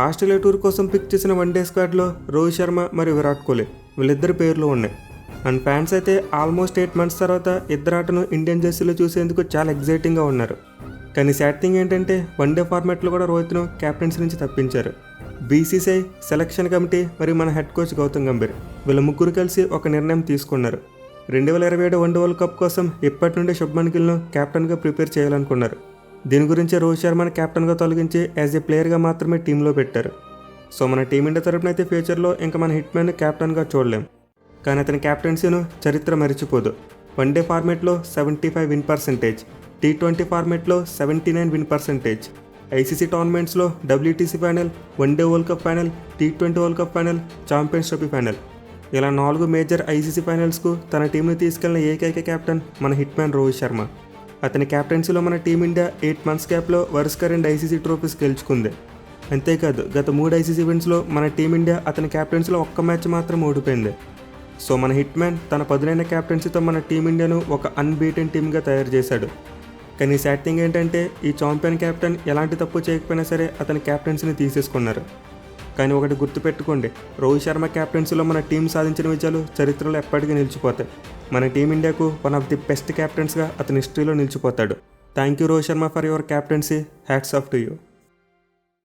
Australia tour కోసం pick చేసిన one day స్క్వాడ్లో Rohit Sharma మరియు విరాట్ కోహ్లీ వీళ్ళిద్దరి పేర్లు ఉన్నాయి. అండ్ ఫ్యాన్స్ అయితే ఆల్మోస్ట్ 8 months తర్వాత ఇద్దరు ఆటను ఇండియన్ జెర్సీలో చూసేందుకు చాలా ఎగ్జైటింగ్గా ఉన్నారు. కానీ సాడ్ థింగ్ ఏంటంటే వన్డే ఫార్మాట్లో కూడా రోహిత్ను కెప్టెన్సీ నుంచి తప్పించారు. బీసీసీఐ, సెలక్షన్ కమిటీ మరియు మన హెడ్ కోచ్ గౌతమ్ గంభీర్ వీళ్ళ ముగ్గురు కలిసి ఒక నిర్ణయం తీసుకున్నారు. 2027 వన్డే వరల్డ్ కప్ కోసం ఇప్పటి నుండి శుభ్మన్ గిల్ను కెప్టెన్గా ప్రిపేర్ చేయాలనుకున్నారు. దీని గురించి రోహిత్ శర్మను కెప్టెన్గా తొలగించి యాజ్ ఏ ప్లేయర్గా మాత్రమే టీంలో పెట్టారు. సో మన టీమిండియా తరపున అయితే ఫ్యూచర్లో ఇంకా మన హిట్ మ్యాన్ కెప్టెన్గా చూడలేం. కానీ అతని కెప్టెన్సీను చరిత్ర మరిచిపోదు. వన్డే ఫార్మేట్లో 75 విన్ పర్సెంటేజ్, T20 ఫార్మేట్లో 79 విన్ పర్సెంటేజ్, ఐసీసీ టోర్నమెంట్స్లో WTC final, one day world cup final, T20 world cup final, champions trophy final ఇలా 4 మేజర్ ఐసీసీ ఫైనల్స్కు తన టీంని తీసుకెళ్లిన ఏకైక కెప్టెన్ మన హిట్ మ్యాన్ రోహిత్ శర్మ. అతని కెప్టెన్సీలో మన టీమిండియా 8 months గ్యాప్లో వరుసగా 2 ఐసీసీ ట్రోఫీస్ గెలుచుకుంది. అంతేకాదు గత 3 ఐసీసీ విన్స్లో మన టీమిండియా అతని కెప్టెన్సీలో ఒక్క మ్యాచ్ మాత్రం ఓడిపోయింది. సో మన హిట్ మ్యాన్ తన పదునైన కెప్టెన్సీతో మన టీమిండియాను ఒక అన్బీటెన్ టీమ్గా తయారు చేశాడు. కానీ సాడ్ థింగ్ ఏంటంటే ఈ ఛాంపియన్ కెప్టెన్ ఎలాంటి తప్పు చేయకపోయినా సరే అతని కెప్టెన్సీని తీసేసుకున్నారు. కానీ ఒకటి గుర్తుపెట్టుకోండి, రోహిత్ శర్మ కెప్టెన్సీలో మన టీం సాధించిన విజయాలు చరిత్రలో ఎప్పటికీ నిలిచిపోతాయి. మన టీమిండియాకు వన్ ఆఫ్ ది బెస్ట్ కెప్టెన్స్గా అతని హిస్టరీలో నిలిచిపోతాడు. Thank you Rohit Sharma for your captaincy. Hats off to you.